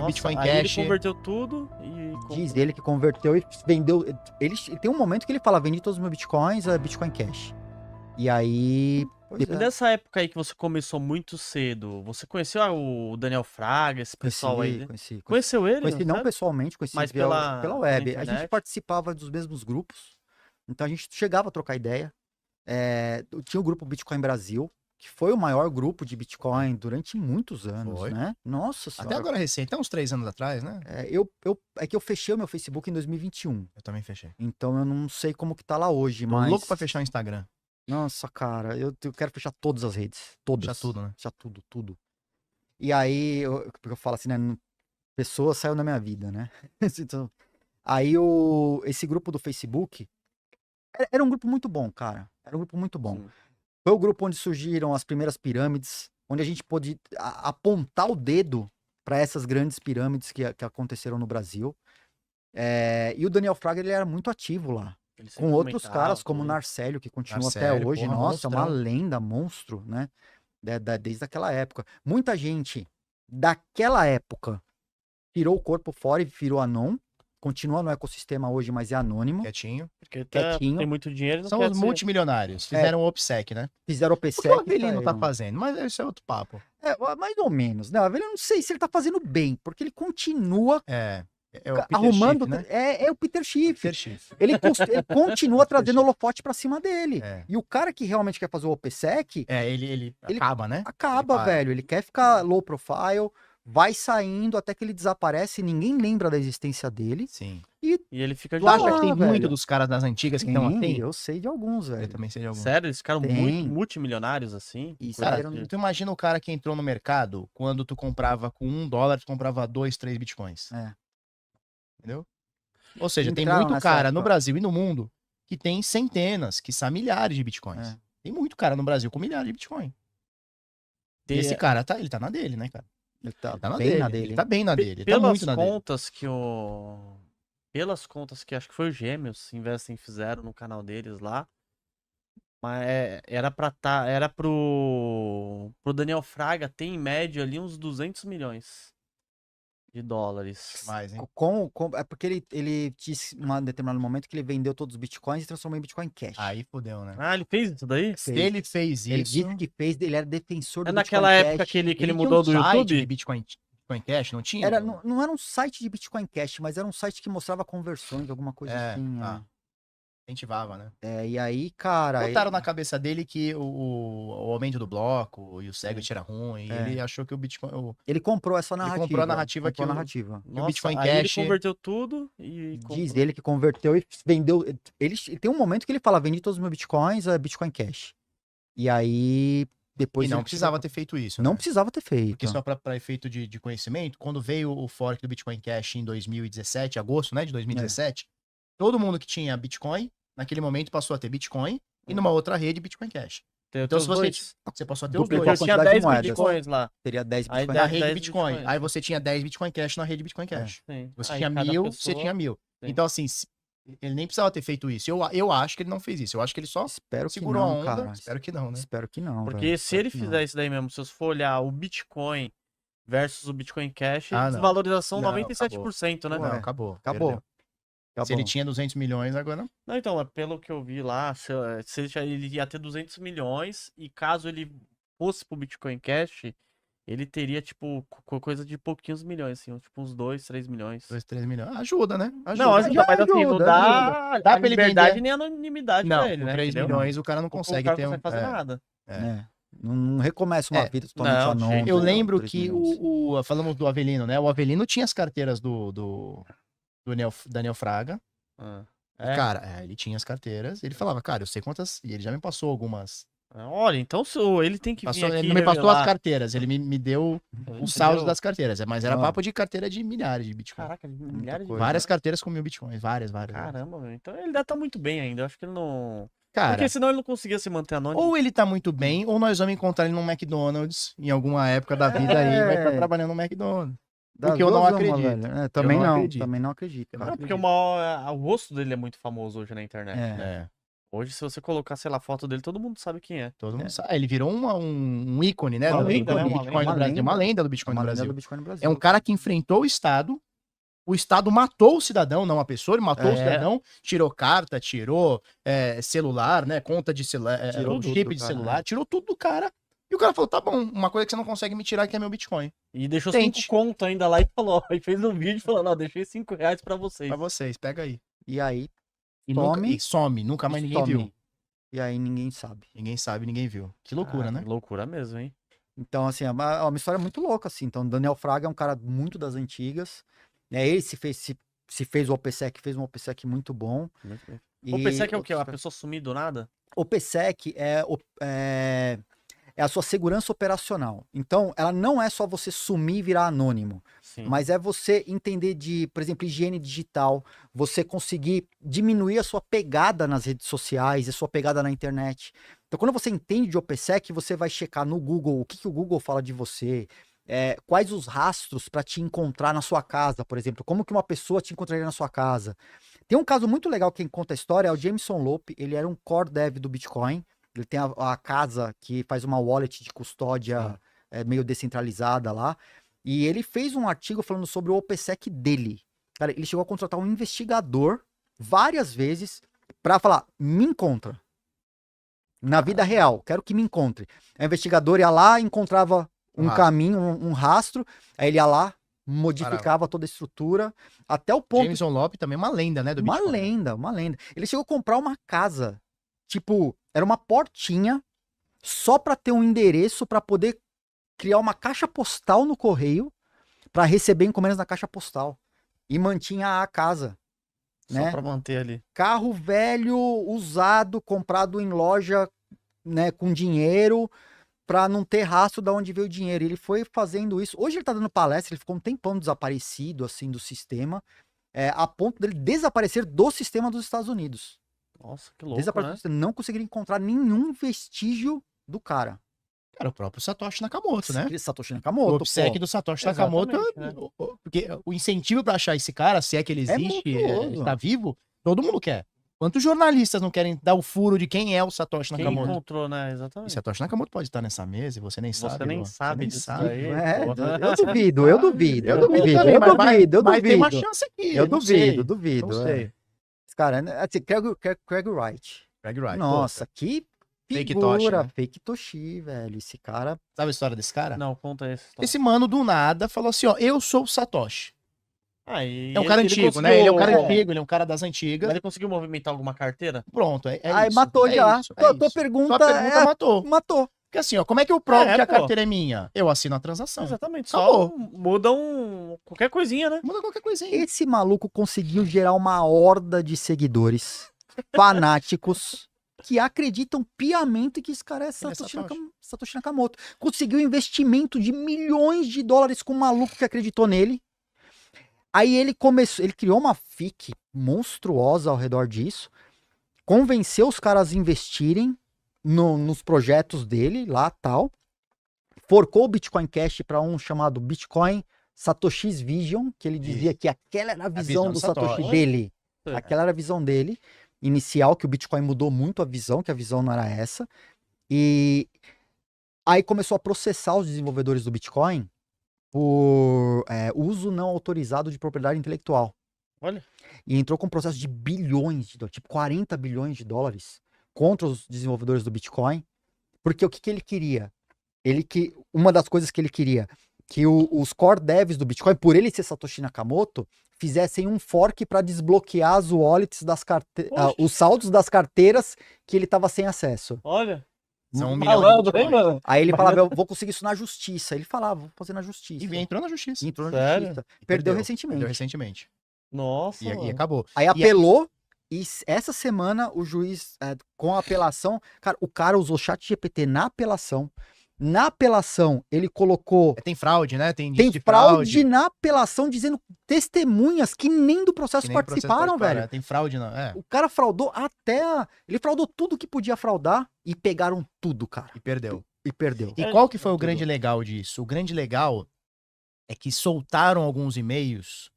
o Bitcoin aí ele Cash... converteu tudo e... Diz ele que converteu e vendeu. Ele tem um momento que ele fala: vendi todos os meus bitcoins a Bitcoin Cash. E aí. Pois E é. nessa época aí que você começou muito cedo, você conheceu o Daniel Fraga, esse pessoal aí? Conheci. Conheceu ele? Conheci não Sério? pessoalmente, conheci Mas pela pela web. A gente internet? participava dos mesmos grupos, então a gente chegava a trocar ideia. Tinha o grupo Bitcoin Brasil, que foi o maior grupo de Bitcoin durante muitos anos, Foi. né? Nossa Até senhora. agora recente, até uns 3 anos atrás, né? É que eu fechei o meu Facebook em 2021, Eu também fechei. então eu não sei como que tá lá hoje, Tô mas... louco pra fechar o Instagram. Nossa, cara, eu quero fechar todas as redes. Todas. Fechar tudo, né? Fechar tudo. E aí, porque eu falo assim, né? Pessoa saiu da minha vida, né? Então, aí esse grupo do Facebook era um grupo muito bom, cara. Era um grupo muito bom. Sim. Foi o grupo onde surgiram as primeiras pirâmides, onde a gente pôde apontar o dedo para essas grandes pirâmides que aconteceram no Brasil. E o Daniel Fraga, ele era muito ativo lá. Ele sempre Com outros comentava caras, como o tudo. Narcélio, que continua até Narcélio, hoje. porra, Nossa, é uma monstrão. lenda, monstro, né? Desde aquela época. Muita gente daquela época tirou o corpo fora e virou anon. Continua no ecossistema hoje, mas é anônimo. Quietinho. Porque Quietinho. tem muito dinheiro e não São quer os ser... multimilionários. Fizeram o OPSEC, né? Fizeram o O que PSEC. o Avelino tá fazendo? Mas esse é outro papo. Mais ou menos, né? Eu não sei se ele tá fazendo bem, porque ele continua É o Peter arrumando. Schiff, né? É o Peter Schiff. Peter Schiff. Ele continua trazendo holofote pra cima dele. É. E o cara que realmente quer fazer o OPSEC, Ele acaba, né? acaba, Ele para. velho. Ele quer ficar low profile, vai saindo até que ele desaparece, ninguém lembra da existência dele. Sim. E ele fica Tu acha lá, que tem velho. muito dos caras das antigas que estão assim? Eu sei de alguns, Eu velho. também sei de alguns. Sério, eles ficaram Tem. muito multimilionários assim? Isso Coisa Cara, de- tu imagina o cara que entrou no mercado quando tu comprava com $1, tu comprava 2, 3 bitcoins. É. Entendeu? Ou seja, tem Entraram muito nessa cara no época. Brasil e no mundo que tem centenas, quiçá milhares de bitcoins. É. Tem muito cara no Brasil com milhares de bitcoin. E esse cara ele tá na dele, né, cara? Ele tá Ele tá na bem dele. na dele. Ele tá bem na dele. Ele tá Pelas muito na dele. contas que o... Pelas contas que acho que foi o Gêmeos Investem fizeram no canal deles lá. Mas era pro Daniel Fraga ter em média ali uns 200 milhões de dólares. Mais, hein? É porque ele disse em um determinado momento que ele vendeu todos os bitcoins e transformou em Bitcoin Cash. Aí fodeu, né? Ah, ele fez isso daí? Se ele fez Ele isso... disse que fez, ele era defensor do É Bitcoin naquela época Cash. que ele tinha mudou um do site de YouTube? Bitcoin Cash, não tinha? Não era um site de Bitcoin Cash, mas era um site que mostrava conversões, alguma coisa assim. tá. Incentivava, né? E aí, cara... Botaram na cabeça dele que o aumento do bloco e o Segwit era ruim. E ele achou que o Bitcoin... Ele comprou essa narrativa. comprou a narrativa comprou que a o- narrativa. o Bitcoin aí ele Cash- converteu tudo e... Diz ele que converteu e vendeu... Ele tem um momento que ele fala, vendi todos os meus bitcoins a Bitcoin Cash. E aí... Depois E não ele precisava ter feito isso, Não né? precisava ter feito. Porque só para efeito de conhecimento, quando veio o fork do Bitcoin Cash em 2017, agosto, né, de 2017, todo mundo que tinha Bitcoin, naquele momento passou a ter Bitcoin e numa outra rede Bitcoin Cash. Então se você passou a ter os Duplicou dois. a Eu tinha quantidade de 10 moedas. bitcoins lá. Teria 10 Aí bitcoins. Na dá rede 10 Bitcoin. bitcoins. Aí você tinha 10 Bitcoin Cash na rede Bitcoin Cash. Sim. Você Aí tinha cada 1000, pessoa- você tinha 1000. Sim. Então assim, ele nem precisava ter feito isso. Eu acho que ele não fez isso. Eu acho que ele só Espero que segurou não, a onda. cara. Espero que não, né? Espero que não, Porque velho. se Espero ele que não. fizer isso daí mesmo, se você for olhar o Bitcoin versus o Bitcoin Cash, Ah, não. desvalorização Não, 97%, né? Não, acabou. Acabou. Perdeu. Se ele tinha 200 milhões, agora... Não, então, pelo que eu vi lá, se ele ia ter 200 milhões e caso ele fosse pro Bitcoin Cash, ele teria, tipo, coisa de pouquinhos milhões, assim, tipo uns 2, 3 milhões. 2, 3 milhões. Ajuda, né? Não, ajuda, mas assim, não ajuda, dá Dá a pra ele liberdade vender. nem a anonimidade Não, pra ele, com né? 3 entendeu? milhões o cara não O consegue cara ter não consegue fazer nada. Não recomeça uma vida totalmente não, de anônima. jeito Eu Não, lembro 3 que milhões. falamos do Avelino, né? O Avelino tinha as carteiras do Daniel Fraga. Ah, E, cara, ele tinha as carteiras. Ele falava, cara, eu sei quantas. E ele já me passou algumas. Olha, então ele tem que vir aqui Ele não me passou as revelar. carteiras, ele me deu Ele o te saldo deu- das carteiras. Mas era Ó. papo de carteira de milhares de Bitcoin. Caraca, milhares de coisa. Várias carteiras com 1000 Bitcoins. Várias. Caramba, velho. Então ele deve estar muito bem ainda. Eu acho que ele não. Cara, Porque senão ele não conseguia se manter anônimo. ou ele tá muito bem, ou nós vamos encontrar ele num McDonald's em alguma época da vida aí e vai estar trabalhando no McDonald's. Das Porque eu não duas, uma, acredito. velho. Também não não, acredito. também não acredito. Eu cara. Não, porque o rosto dele é muito famoso hoje na internet. É. Hoje, se você colocar, sei lá, a foto dele, todo mundo sabe quem é. Todo mundo sabe. Ele virou um ícone, né? Uma do lenda, né? Bitcoin Uma no Brasil. lenda. Uma lenda do É Bitcoin no uma lenda Brasil. do Bitcoin no Brasil. É um cara que enfrentou o Estado matou o cidadão, não a pessoa, ele matou o É. cidadão, tirou carta, tirou celular, né? Conta de celular, Tirou chip tudo, de cara, celular, tirou tudo do cara. E o cara falou: tá bom, uma coisa que você não consegue me tirar que é meu Bitcoin. E deixou Tente. 5 conto ainda lá e falou, e fez um vídeo falando, ó, deixei R$5 pra vocês. Pra vocês, pega aí. E aí, E Some. some, nunca mais ninguém some. viu. E aí ninguém sabe. Ninguém sabe, ninguém viu. Que loucura, né? Loucura mesmo, hein? Então, assim, é uma história muito louca, assim. Então, Daniel Fraga é um cara muito das antigas. Né? Ele se fez o OPSEC, fez um OPSEC muito bom. Muito bem. E O PSEC é o quê? outros A pessoa sumir do nada? O PSEC é a sua segurança operacional. Então, ela não é só você sumir e virar anônimo, Sim. mas é você entender de, por exemplo, higiene digital, você conseguir diminuir a sua pegada nas redes sociais, a sua pegada na internet. Então, quando você entende de OPSEC, você vai checar no Google o que o Google fala de você, quais os rastros para te encontrar na sua casa, por exemplo, como que uma pessoa te encontraria na sua casa. Tem um caso muito legal, quem conta a história é o Jameson Lope, ele era um core dev do Bitcoin, ele tem a casa que faz uma wallet de custódia meio descentralizada lá, e ele fez um artigo falando sobre o OPSEC dele. Cara, ele chegou a contratar um investigador várias vezes para falar, me encontra. Na vida real, quero que me encontre. O investigador ia lá, encontrava um rastro. caminho, um rastro, aí ele ia lá, modificava toda a estrutura, até o ponto... Jameson Lope também é uma lenda, né, do Uma Bitcoin. lenda, uma lenda. Ele chegou a comprar uma casa, tipo, era uma portinha só pra ter um endereço pra poder criar uma caixa postal no correio pra receber encomendas na caixa postal. E mantinha a casa, Só né? pra manter ali. Carro velho, usado, comprado em loja, né, com dinheiro, pra não ter rastro de onde veio o dinheiro. Ele foi fazendo isso. Hoje ele tá dando palestra, ele ficou um tempão desaparecido, assim, do sistema, a ponto dele desaparecer do sistema dos Estados Unidos. Nossa, que louco, Desapareceu, né? você não conseguiria encontrar nenhum vestígio do cara. Cara, o próprio Satoshi Nakamoto, né? Aquele Satoshi O Nakamoto, OPSEC pô. do Satoshi Exatamente, Nakamoto, né? porque o incentivo pra achar esse cara, se é que ele existe, monstruoso. está vivo, todo mundo quer. Quantos jornalistas não querem dar o furo de quem é o Satoshi Quem Nakamoto? encontrou, né? E Exatamente. Satoshi Nakamoto pode estar nessa mesa e você nem sabe. Você nem Luan. sabe nem disso sabe. aí. Eu porra. duvido, eu duvido. Eu Eu duvido duvido, também, eu mas duvido, eu Mas tem uma duvido. chance aqui. Eu não sei, duvido. Não sei. Esse cara, né, assim, Craig Wright. Greg Wright. Nossa, que Fake figura, Toshi, né? fake Toshi, velho. Esse cara... Pô, sabe a história desse cara? Não, conta esse. Esse mano do nada falou assim, ó, eu sou o Satoshi. Aí, É um cara antigo, né? Ele é um cara antigo, ele é um cara das antigas. Mas ele conseguiu movimentar alguma carteira? Pronto, é Aí isso. matou é já. isso, Tua isso. pergunta, Tua pergunta matou. matou. Porque assim, ó, como é que eu provo que a pô. carteira é minha? Eu assino a transação. Exatamente. Acabou. Só muda qualquer coisinha, né? Muda qualquer coisinha. Esse maluco conseguiu gerar uma horda de seguidores fanáticos que acreditam piamente que esse cara é Satoshi Nakamoto. Conseguiu investimento de milhões de dólares com um maluco que acreditou nele. Aí ele criou uma FIC monstruosa ao redor disso, convenceu os caras a investirem nos projetos dele lá, tal. Forcou o Bitcoin Cash para um chamado Bitcoin Satoshi's Vision, que ele dizia que aquela era a visão do Satoshi dele. É. Aquela era a visão dele inicial, que o Bitcoin mudou muito a visão, que a visão não era essa. E aí começou a processar os desenvolvedores do Bitcoin por uso não autorizado de propriedade intelectual. Olha. E entrou com um processo de bilhões de dólares, tipo 40 bilhões de dólares contra os desenvolvedores do Bitcoin. Porque o que ele queria? Uma das coisas que ele queria, que os core devs do Bitcoin, por ele ser Satoshi Nakamoto, fizessem um fork para desbloquear as wallets das os saldos das carteiras que ele estava sem acesso. Olha. São 1 milhão de Malandro, hein, Bitcoin. mano? Aí ele falava, eu vou conseguir isso na justiça. Ele falava, vou fazer na justiça. E entrou na justiça. Entrou na Sério? justiça. E Perdeu recentemente. Perdeu recentemente. Nossa. E mano. acabou. Aí apelou, e essa semana o juiz, com a apelação, cara, o cara usou chat GPT na apelação. Na apelação, ele colocou... Tem fraude, né? Tem Tem de fraude na apelação, dizendo testemunhas que nem do processo que nem o processo participaram, pode parar. velho. Tem fraude, não. É. O cara fraudou ele fraudou tudo que podia fraudar e pegaram tudo, cara. E perdeu. E perdeu. E qual que foi o grande legal disso? O grande legal é que soltaram alguns e-mails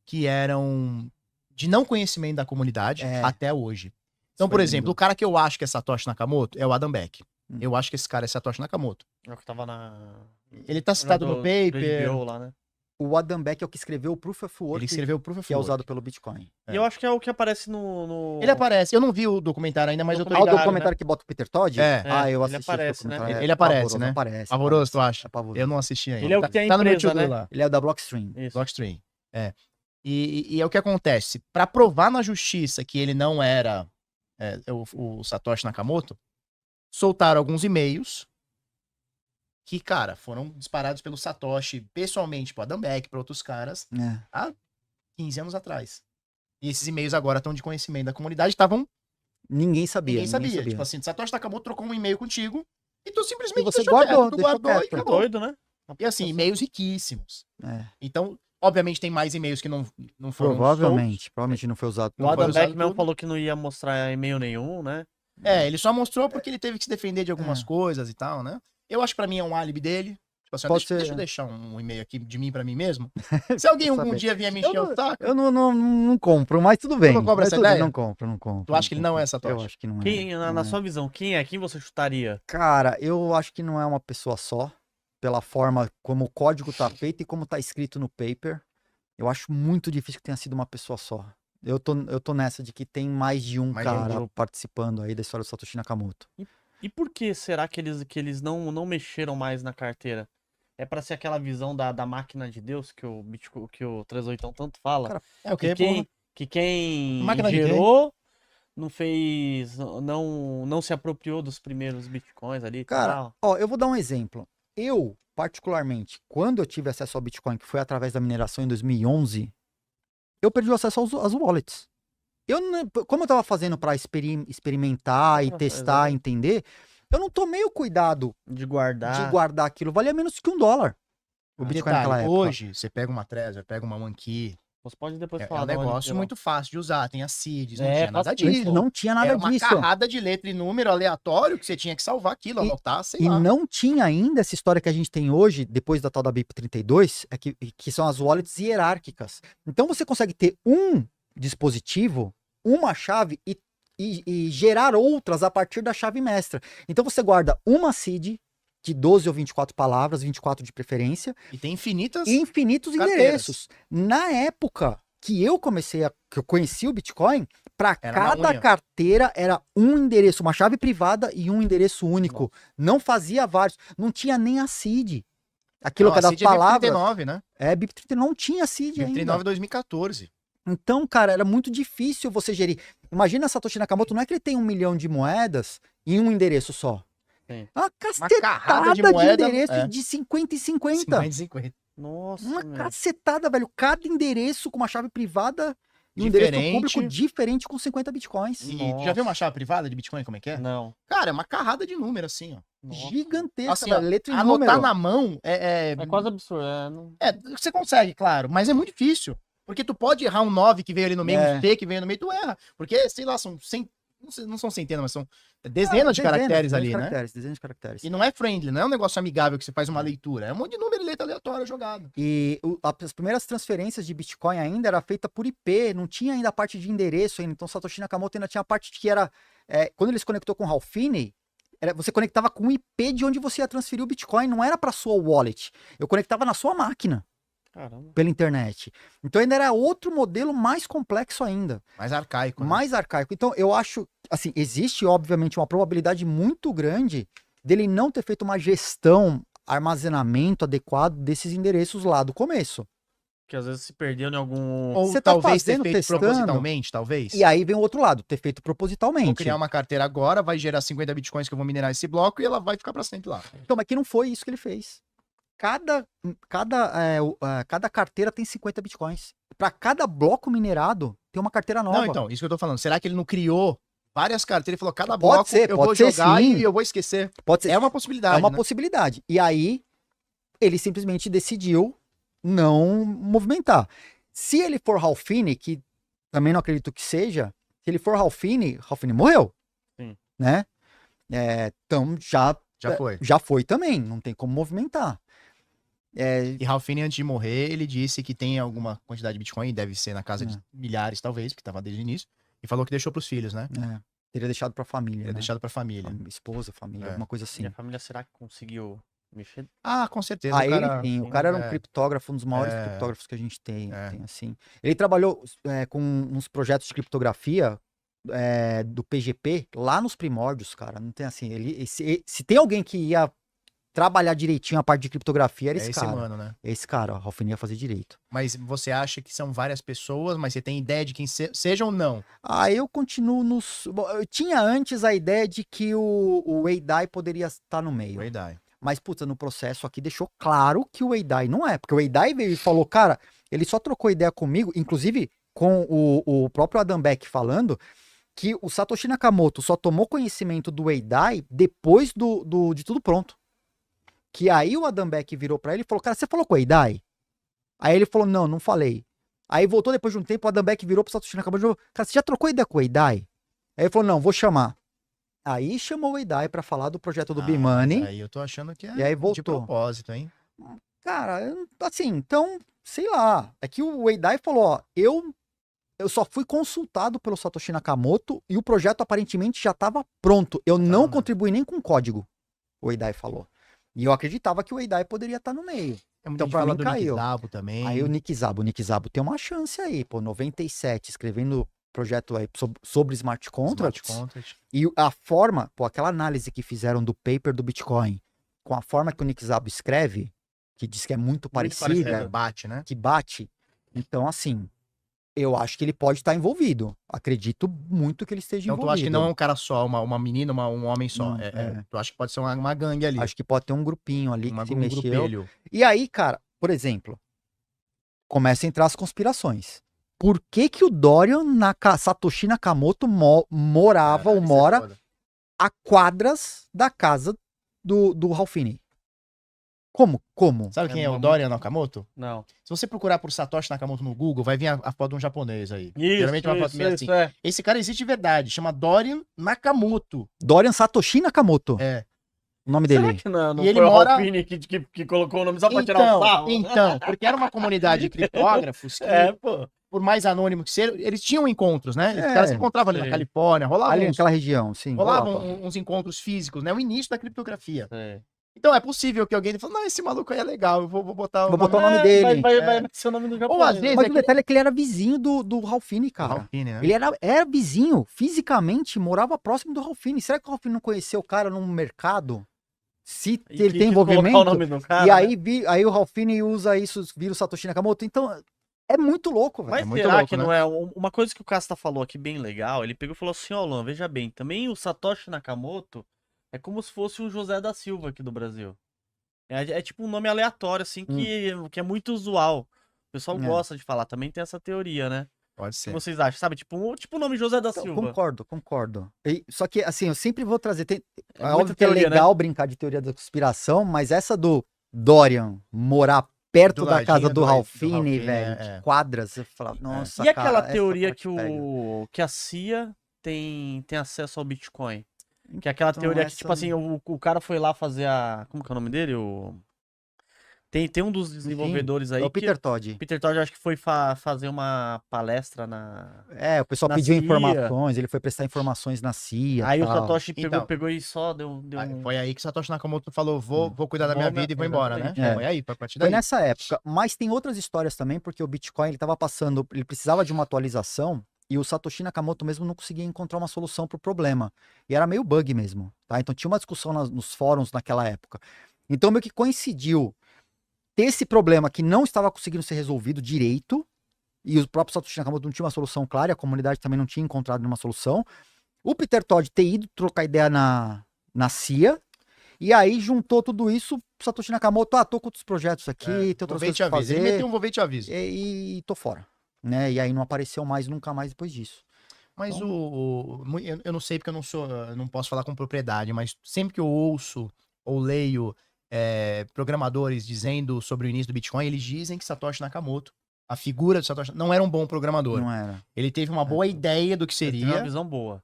que eram de não conhecimento da comunidade até hoje. Então, por Foi exemplo, lindo. o cara que eu acho que é Satoshi Nakamoto é o Adam Beck. Hum. Eu acho que esse cara é Satoshi Nakamoto. É o que tava na. Ele tá citado no do paper. HBO lá, né? O Adam Beck é o que escreveu o Proof of Ele Work, escreveu o Proof of que é Work. usado pelo Bitcoin. E eu acho que é o que aparece no. Ele aparece. Eu não vi o documentário ainda, mas eu tô Ah, o ligado. documentário que bota o Peter Todd? É. Ah, eu ele assisti aparece, esse né? documentário. Ele aparece, pavoroso, né? Aparece. Pavoroso, tu aparece. acha? É pavoroso. Eu não assisti ainda. Ele é o que tem a tá no meu empresa, to-do né? lá. Ele é o da Blockstream. Isso. Blockstream. É. E é o que acontece. Pra provar na justiça que ele não era o Satoshi Nakamoto, soltaram alguns e-mails que, cara, foram disparados pelo Satoshi pessoalmente pro Adam Beck, pra outros caras, É. há 15 anos atrás. E esses e-mails agora estão de conhecimento da comunidade, estavam. Ninguém sabia. Ninguém sabia. Tipo assim, Satoshi Nakamoto trocou um e-mail contigo e tu simplesmente E você deixou guardou, quieto, tu deixou guardou e quieto. acabou. Doido, né? E assim, e-mails riquíssimos. É. Então, obviamente, tem mais e-mails que não foram soltos. Provavelmente não foi usado. O Não foi Adam usado Beck mesmo tudo. falou que não ia mostrar e-mail nenhum, né? Ele só mostrou porque ele teve que se defender de algumas coisas e tal, né? Eu acho que pra mim é um álibi dele. Tipo assim, ó, Pode deixa ser. eu deixar um e-mail aqui de mim pra mim mesmo. Se alguém algum saber. dia vier me encher o saco, Eu não compro, mas tudo bem. não compra Mas essa tudo bem, ideia? Não compro. Tu acha que ele não é compro. Satoshi? Eu acho que não é. Quem, não na é. sua visão, quem é? Quem você chutaria? Cara, eu acho que não é uma pessoa só, pela forma como o código tá feito e como tá escrito no paper. Eu acho muito difícil que tenha sido uma pessoa só. Eu tô nessa de que tem mais de um Mais de um cara grupo. participando aí da história do Satoshi Nakamoto. E por que será que eles não mexeram mais na carteira? É pra ser aquela visão da máquina de Deus que o Bitcoin, que o 38 tanto fala? Cara, é o que quê, porra? quem Máquina de quê? gerou não fez, não se apropriou dos primeiros bitcoins ali e Cara, tal. ó, eu vou dar um exemplo. Eu, particularmente, quando eu tive acesso ao Bitcoin, que foi através da mineração em 2011, eu perdi o acesso às wallets. Como eu tava fazendo para experimentar e Nossa, testar, exato. entender, eu não tomei o cuidado De guardar. de guardar aquilo. Valia menos que $1. O Bitcoin Detalhe, naquela época. hoje, você pega uma Trezor, pega uma Monkey, Você pode depois é falar um de onde negócio tirou. muito fácil de usar, tem as seeds, não É, tinha nada fácil. Antes disso. não tinha nada Era uma disso. carrada de letra e número aleatório que você tinha que salvar aquilo, E- anotar, sei E lá. não tinha ainda essa história que a gente tem hoje, depois da tal da BIP32, que são as wallets hierárquicas. Então você consegue ter um dispositivo, uma chave e gerar outras a partir da chave mestra. Então você guarda uma seed de 12 ou 24 palavras, 24 de preferência, E tem infinitas. e infinitos carteiras. endereços. Na época que eu conheci o Bitcoin, para Era na cada unha. carteira era um endereço, uma chave privada e um endereço único. Não fazia vários, não tinha nem a seed. Aquilo Não, que a era seed é palavras. 39, né? BIP30 não tinha seed ainda. 39 2014. Então, cara, era muito difícil você gerir. Imagina Satoshi Nakamoto, não é que ele tem 1 milhão de moedas em um endereço só. Sim. Uma carrada cacetada de de, moeda, endereços é. de 50 e 50. 50 e 50. Nossa, Uma meu. cacetada, velho. Cada endereço com uma chave privada e um endereço Diferente. público diferente com 50 bitcoins. E Nossa. tu já viu uma chave privada de Bitcoin, como é que é? Não. Cara, é uma carrada de número, assim, ó. Nossa. Gigantesca, Assim, ó, velho. Letra e anotar número. na mão é É quase absurdo. Não... você consegue, claro, mas é muito difícil. Porque tu pode errar um 9 que veio ali no meio, É. um T que veio no meio, tu erra. Porque, sei lá, são não são centenas, mas são dezenas de caracteres ali, né? Dezenas de caracteres. E não é friendly, não é um negócio amigável que você faz uma leitura. É um monte de número e letra aleatória jogado. E as primeiras transferências de Bitcoin ainda era feita por IP, não tinha ainda a parte de endereço ainda. Então Satoshi Nakamoto ainda tinha a parte que era... quando ele se conectou com o Ralph Finney, você conectava com o IP de onde você ia transferir o Bitcoin, não era para sua wallet. Eu conectava na sua máquina, Caramba. pela internet. Então ainda era outro modelo mais complexo ainda. Mais arcaico, né? Mais arcaico. Então, eu acho, assim, existe, obviamente, uma probabilidade muito grande dele não ter feito uma gestão, armazenamento adequado desses endereços lá do começo. Que às vezes se perdeu em algum. Ou Você tá talvez ter fazendo, feito testando, propositalmente, talvez. E aí vem o outro lado, ter feito Vou propositalmente. criar uma carteira agora, vai gerar 50 bitcoins que eu vou minerar esse bloco e ela vai ficar pra sempre lá. Então, mas que não foi isso que ele fez. Cada carteira tem 50 bitcoins. Para cada bloco minerado, tem uma carteira nova. Não, então, isso que eu tô falando. Será que ele não criou várias carteiras e falou, cada Pode bloco ser, eu pode vou ser, jogar sim. e eu vou esquecer? Pode ser. É uma possibilidade, É uma né? possibilidade. E aí, ele simplesmente decidiu não movimentar. Se ele for Ralph Finney, que também não acredito que seja, se ele for Ralph Finney morreu. Sim. Né? Então, Já foi. já foi também, não tem como movimentar. E Ralph Finney, antes de morrer, ele disse que tem alguma quantidade de Bitcoin, deve ser na casa de milhares, talvez, porque tava desde o início, e falou que deixou pros filhos, né? Teria deixado pra família, Teria né? deixado pra família. Esposa, família, É. alguma coisa assim. E a família, será que conseguiu mexer? Ah, com certeza. Ah, o cara... ele sim, o sim, cara era um é. criptógrafo, um dos maiores É. criptógrafos que a gente tem, É. assim. Ele trabalhou com uns projetos de criptografia do PGP lá nos primórdios, cara. Não tem assim, se tem alguém que ia trabalhar direitinho a parte de criptografia, era É esse esse cara. mano, né? Esse cara, o Ralphine ia fazer direito. Mas você acha que são várias pessoas, mas você tem ideia de quem seja ou não? Ah, eu continuo nos... Bom, eu tinha antes a ideia de que o Eidai poderia estar no meio. Verdade. Mas, puta, no processo aqui deixou claro que o Eidai não é. Porque o Eidai veio e falou, cara, ele só trocou ideia comigo, inclusive com o próprio Adam Beck falando, que o Satoshi Nakamoto só tomou conhecimento do Eidai depois de tudo pronto. Que aí o Adam Beck virou pra ele e falou, cara, você falou com o Eidai? Aí ele falou, não falei. Aí voltou depois de um tempo, o Adam Beck virou pro Satoshi Nakamoto e falou, cara, você já trocou ideia com o Eidai? Aí ele falou, não, vou chamar. Aí chamou o Eidai pra falar do projeto do B-Money. Aí eu tô achando que é E aí de voltou. propósito, hein? Cara, assim, então, sei lá. É que o Eidai falou, ó, eu só fui consultado pelo Satoshi Nakamoto e o projeto aparentemente já estava pronto. Eu não contribuí nem com código, o Eidai falou. E eu acreditava que o Eidai poderia estar no meio. É muito Então, gente pra fala mim, do caiu. Nick Szabo também. Aí o Nick Szabo tem uma chance aí, pô, 97, escrevendo projeto aí sobre smart contracts. Smart contract. E a forma, pô, aquela análise que fizeram do paper do Bitcoin, com a forma que o Nick Szabo escreve, que diz que é muito parecida, Bate, né? que bate. Então, assim, eu acho que ele pode estar envolvido. Acredito muito que ele esteja Então tu envolvido. acha que não é um cara só, uma menina, um homem só. Não, Tu acha que pode ser uma gangue ali. Acho que pode ter um grupinho ali que se um mexeu. grupelho. E aí, cara, por exemplo, começa a entrar as conspirações. Por que que o Dorian Satoshi Nakamoto morava ou mora a quadras da casa do Ralphine? Como? Sabe quem é o Dorian Nakamoto? Não. Se você procurar por Satoshi Nakamoto no Google, vai vir a foto de um japonês aí. Isso, Geralmente é uma foto meio assim. Esse cara existe de verdade, chama Dorian Nakamoto. Dorian Satoshi Nakamoto. É. O nome Será dele. que não E ele foi o mora- Ralphine que colocou o nome só pra tirar o sarro? Então, porque era uma comunidade de criptógrafos que, Pô. por mais anônimo que seja, eles tinham encontros, né? Os É, caras se encontravam ali sim. na Califórnia, rolavam, Ali uns, naquela região, sim. rolavam rolava. uns encontros físicos, né? O início da criptografia. É. Então é possível que alguém fale, não, esse maluco aí é legal, eu vou botar Vou botar o nome dele. Vai ser o nome do japonês. Ou às vezes Mas é o que... detalhe é que ele era vizinho do Ralphine, cara. Ralphine, né? Ele era vizinho, fisicamente, morava próximo do Ralphine. Será que o Ralphine não conheceu o cara num mercado? Se E ele que tem quis colocar envolvimento. o nome do cara, E né? aí o Ralphine usa isso, vira o Satoshi Nakamoto. Então, é muito louco, velho. Mas É muito será louco, que né? não é? Uma coisa que o Casta falou aqui bem legal, ele pegou e falou assim, ó, Luan, veja bem, também o Satoshi Nakamoto é como se fosse o José da Silva aqui do Brasil. É tipo um nome aleatório, assim, que é muito usual. O pessoal É. gosta de falar, também tem essa teoria, né? Pode O que ser. vocês acham? Sabe, tipo o nome José da Então, Silva. concordo. Só que, assim, eu sempre vou trazer. É muita óbvio que é teoria, né? legal brincar de teoria da conspiração, mas essa do Dorian morar perto Do da casa ladinho do do Ralphine, Ralphine, velho, é. de quadras, você fala, nossa, E aquela cara, teoria essa que, parte pega. que a CIA tem acesso ao Bitcoin? Que é aquela Então, teoria que, essa- tipo assim, o cara foi lá fazer a. Como que é o nome dele? Tem um dos desenvolvedores aí É o que. Peter Todd. Peter Todd, acho que foi fazer uma palestra na. É, o pessoal na pediu CIA. informações, ele foi prestar informações na CIA. Aí o tal. Satoshi Então. pegou e só deu Aí um. foi aí que Satoshi Nakamoto falou, vou cuidar da minha Vou, vida e vou embora, né? exatamente. É. Foi aí, foi a partir Foi daí. nessa época, mas tem outras histórias também, porque o Bitcoin ele tava passando, ele precisava de uma atualização e o Satoshi Nakamoto mesmo não conseguia encontrar uma solução pro problema. E era meio bug mesmo, tá? Então tinha uma discussão nos fóruns naquela época. Então meio que coincidiu ter esse problema que não estava conseguindo ser resolvido direito e o próprio Satoshi Nakamoto não tinha uma solução clara, e a comunidade também não tinha encontrado nenhuma solução. O Peter Todd ter ido trocar ideia na CIA. E aí juntou tudo isso, Satoshi Nakamoto, tô com outros projetos aqui, tem outras Vou ver e coisas te pra aviso. Ele fazer, meteu um vou ver e te aviso. e tô fora. Né? E aí não apareceu mais, nunca mais depois disso. Mas eu não sei porque eu não posso falar com propriedade, mas sempre que eu ouço ou leio programadores dizendo sobre o início do Bitcoin, eles dizem que Satoshi Nakamoto, a figura de Satoshi, não era um bom programador. Não era. Ele teve uma boa ideia do que Ele teve uma seria, visão boa.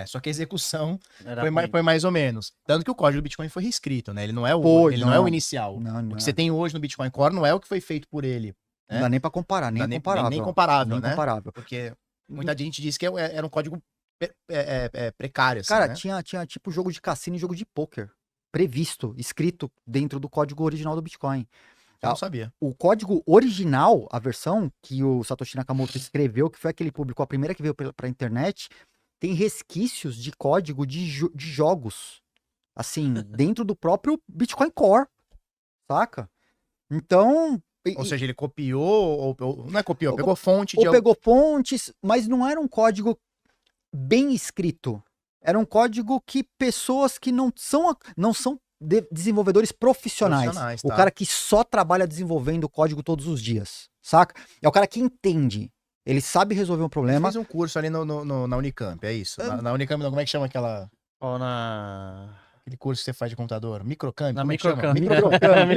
só que a execução Era foi mais ou menos. Tanto que o código do Bitcoin foi reescrito, né? Ele não é o, Foi, ele não é o não. inicial. Não, O que você tem hoje no Bitcoin Core não é o que foi feito por ele. não dá nem pra comparar, nem Não dá comparável. nem comparável, Nem né? comparável. Porque muita gente diz que era um código precário, assim, Cara, né? tinha tipo jogo de cassino e jogo de pôquer previsto, escrito dentro do código original do Bitcoin. Eu não sabia. O código original, a versão que o Satoshi Nakamoto escreveu, que foi aquele público, a primeira que veio pra internet, tem resquícios de código de jogos, assim, dentro do próprio Bitcoin Core, saca? Então... Ou seja, ele copiou, ou não é copiou, pegou fonte ou de... pegou fontes, mas não era um código bem escrito. Era um código que pessoas que não são desenvolvedores profissionais. Profissionais, O tá. cara que só trabalha desenvolvendo código todos os dias, saca? É o cara que entende. Ele sabe resolver um Ele problema. fez um curso ali na Unicamp, é isso? Na Unicamp, não, como é que chama aquela... Ou na... Aquele curso que você faz de contador? Microcamp? Na Como é que chama? Microcamp. Microcamp,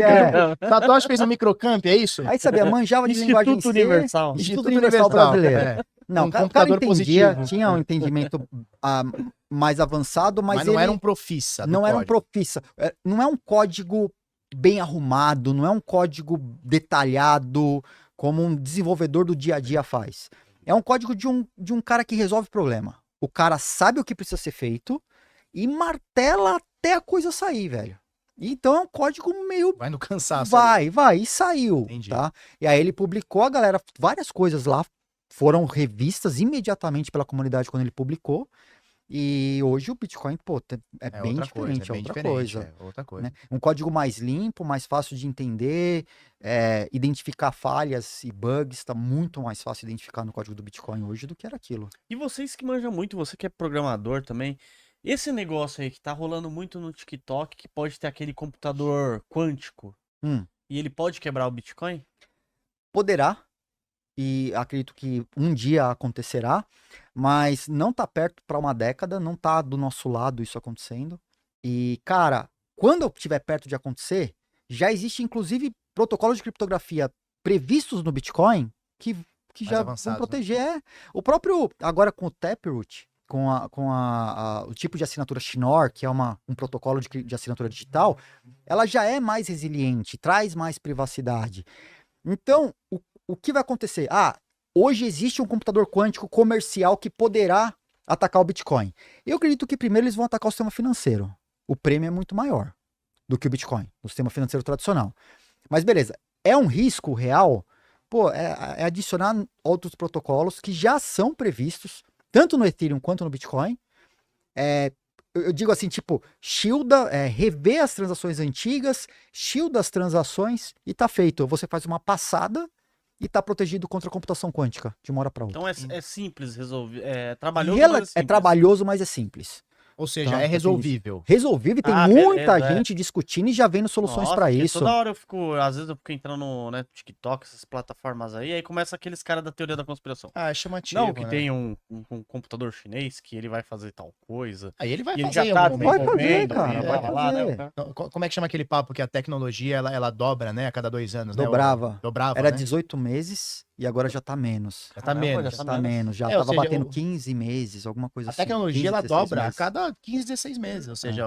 é. Satoshi fez um microcamp, é isso? Aí sabia, manjava de linguagem Instituto C, Universal. Instituto Universal Brasileiro. é. Não, Um o cara computador entendia, positivo. tinha um entendimento mais avançado, mas não ele era um profissa do não era um código. profissa. Não é um código bem arrumado, não é um código detalhado como um desenvolvedor do dia a dia faz. É um código de um cara que resolve problema. O cara sabe o que precisa ser feito e martela até a coisa sair, velho. Então é um código meio... Vai no cansaço. ali. Vai, e saiu, Entendi. tá? E aí ele publicou, a galera, várias coisas lá foram revistas imediatamente pela comunidade quando ele publicou. E hoje o Bitcoin, pô, é bem outra diferente, coisa, é outra coisa. É outra coisa. Né? Um código mais limpo, mais fácil de entender, identificar falhas e bugs, está muito mais fácil identificar no código do Bitcoin hoje do que era aquilo. E vocês que manjam muito, você que é programador também, esse negócio aí que tá rolando muito no TikTok, que pode ter aquele computador quântico, e ele pode quebrar o Bitcoin? Poderá, e acredito que um dia acontecerá, mas não tá perto para uma década, não tá do nosso lado isso acontecendo. E, cara, quando estiver perto de acontecer, já existe inclusive protocolos de criptografia previstos no Bitcoin que já vão avançados, né? proteger. O próprio, agora com o Taproot, com o tipo de assinatura Schnorr, que é um protocolo de assinatura digital, ela já é mais resiliente, traz mais privacidade. Então, o que vai acontecer? Hoje existe um computador quântico comercial que poderá atacar o Bitcoin. Eu acredito que primeiro eles vão atacar o sistema financeiro. O prêmio é muito maior do que o Bitcoin, no sistema financeiro tradicional. Mas beleza, é um risco real? Pô, é adicionar outros protocolos que já são previstos, tanto no Ethereum quanto no Bitcoin. Eu digo assim, tipo, shielda, rever as transações antigas, shielda as transações e tá feito. Você faz uma passada e tá protegido contra a computação quântica, de uma hora para outra. Então é simples resolver. É trabalhoso, mas é É simples. trabalhoso, mas é simples. Ou seja, Tá, é resolvível. Resolvível, tem muita beleza, gente discutindo e já vendo soluções Nossa, para porque isso. toda hora às vezes eu fico entrando no TikTok, essas plataformas aí começa aqueles caras da teoria da conspiração. É chamativo, Não, que né? tem um computador chinês que ele vai fazer tal coisa. Aí ele vai E ele fazer já em tá algum momento. Vai fazer, desenvolvendo, cara, ele vai vai lá, fazer. né? Não, como é que chama aquele papo que a tecnologia ela dobra, né? A cada 2 anos, né? Dobrava. Dobrava, Era né? 18 meses e agora já tá menos. Já tá Caramba, menos. Já tá menos. Já ou tava seja, batendo 15 meses, alguma coisa A assim. tecnologia 15, ela 16 dobra a meses. cada 15, 16 meses. Ou seja,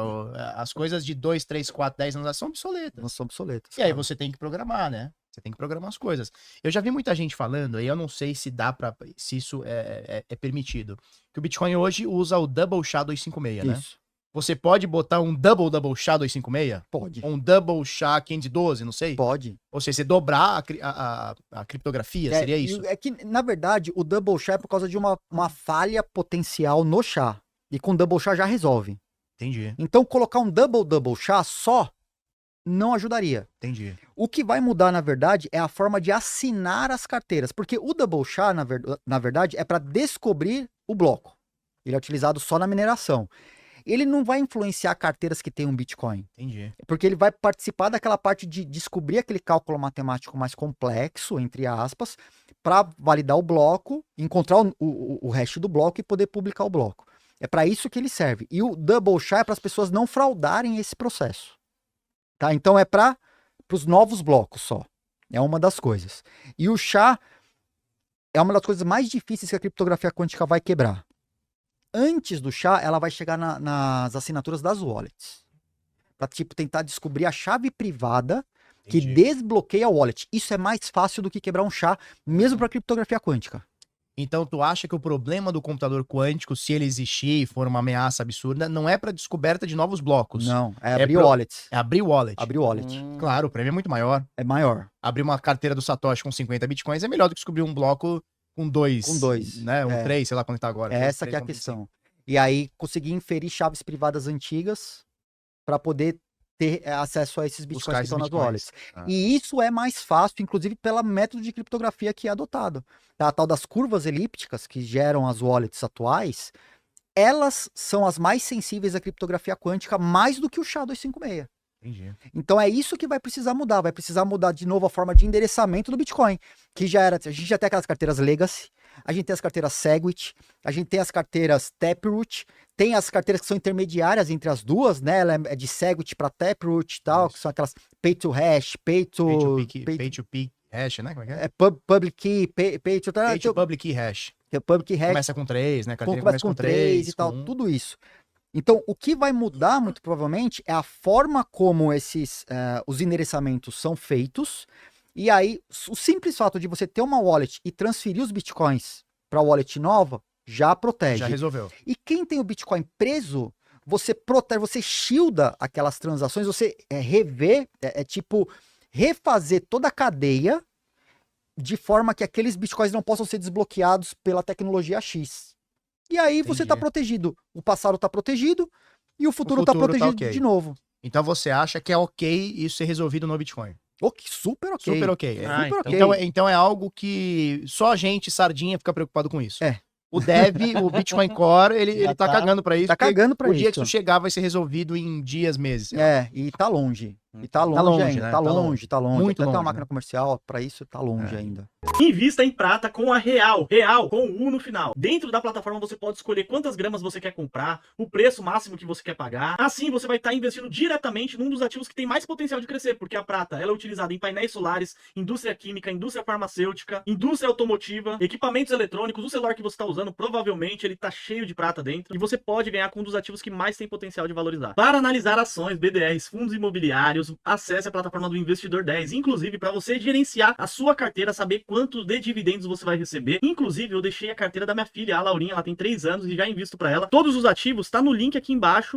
as coisas de 2, 3, 4, 10 anos são obsoletas. Não são obsoletas. E aí cara. você tem que programar, né? Você tem que programar as coisas. Eu já vi muita gente falando, e eu não sei se dá para, se isso é permitido, que o Bitcoin hoje usa o Double SHA-256, né? Isso. Você pode botar um Double SHA-256? Pode. Ou um Double SHA-512, não sei? Pode. Ou seja, você dobrar a criptografia, seria isso? É que, na verdade, o Double SHA é por causa de uma falha potencial no SHA. E com Double SHA já resolve. Entendi, Então, colocar um Double SHA só não ajudaria. entendi. O que vai mudar, na verdade, é a forma de assinar as carteiras. Porque o Double SHA, na verdade, é para descobrir o bloco. Ele é utilizado só na mineração. Ele não vai influenciar carteiras que tem um Bitcoin. Entendi. Porque ele vai participar daquela parte de descobrir aquele cálculo matemático mais complexo, entre aspas, para validar o bloco, encontrar o hash do bloco e poder publicar o bloco. É para isso que ele serve. E o Double SHA é para as pessoas não fraudarem esse processo. Tá? Então é para os novos blocos só. É uma das coisas. E o SHA é uma das coisas mais difíceis que a criptografia quântica vai quebrar. Antes do SHA, ela vai chegar nas assinaturas das wallets. Para tipo, tentar descobrir a chave privada que Entendi. desbloqueia a wallet. Isso é mais fácil do que quebrar um SHA, mesmo para criptografia quântica. Então, tu acha que o problema do computador quântico, se ele existir e for uma ameaça absurda, não é para descoberta de novos blocos? Não, é abrir pro- wallets. É abrir wallet. Abrir wallet. Claro, o prêmio é muito maior. É maior. Abrir uma carteira do Satoshi com 50 bitcoins é melhor do que descobrir um bloco com 2. Com 2, Né? Um é. 3, sei lá quanto tá agora. Essa que é a questão. E aí, conseguir inferir chaves privadas antigas para poder ter acesso a esses bitcoins Buscar que esses estão nas bitcoins. wallets. Ah. E isso é mais fácil, inclusive, pelo método de criptografia que é adotado. Tá? A tal das curvas elípticas que geram as wallets atuais, elas são as mais sensíveis à criptografia quântica, mais do que o SHA-256. Entendi. Então é isso que vai precisar mudar. Vai precisar mudar de novo a forma de endereçamento do Bitcoin. Que já era. A gente já tem aquelas carteiras Legacy, a gente tem as carteiras Segwit, a gente tem as carteiras Taproot, tem as carteiras que são intermediárias entre as duas, né? Ela é de Segwit para Taproot e tal, que são aquelas Pay to Hash, Pay to Pay-to-Peak hash, né? Como é que é? é Public Key, Pay to Public Key hash. Public Hash. Começa com 3, né? Carteira Começa com 3 e tal, com 1. tudo isso. Então, o que vai mudar, muito provavelmente, é a forma como os endereçamentos são feitos. E aí, o simples fato de você ter uma wallet e transferir os bitcoins para a wallet nova, já protege. Já resolveu. E quem tem o Bitcoin preso, você protege, você shielda aquelas transações, você revê, tipo, refazer toda a cadeia de forma que aqueles Bitcoins não possam ser desbloqueados pela tecnologia X. E aí você tá Entendi. protegido. O passado tá protegido e o futuro tá futuro tá protegido ok. de novo. Então você acha que é ok isso ser resolvido no Bitcoin? Super ok. Super ok. Ah, Super então- ok. Então é algo que só a gente, sardinha, fica preocupado com isso. É. O Dev, o Bitcoin Core, ele Já tá tá- cagando pra isso. Tá porque cagando pra o dia que isso. isso chegar vai ser resolvido em dias, meses. sei lá. E tá longe. E tá longe, longe, ainda. né? Tá Tá longe, tá longe. Muito Até uma longe, máquina né? comercial, pra isso tá longe É. ainda. Invista em prata com a Real. Real com U no final. Dentro da plataforma você pode escolher quantas gramas você quer comprar, o preço máximo que você quer pagar. Assim você vai estar investindo diretamente num dos ativos que tem mais potencial de crescer, porque a prata ela é utilizada em painéis solares, indústria química, indústria farmacêutica, indústria automotiva, equipamentos eletrônicos. O celular que você está usando provavelmente ele tá cheio de prata dentro e você pode ganhar com um dos ativos que mais tem potencial de valorizar. Para analisar ações, BDRs, fundos imobiliários, acesse a plataforma do Investidor 10. Inclusive, para você gerenciar a sua carteira, saber quanto de dividendos você vai receber. Inclusive, eu deixei a carteira da minha filha, a Laurinha, ela tem 3 anos e já invisto para ela. Todos os ativos tá no link aqui embaixo.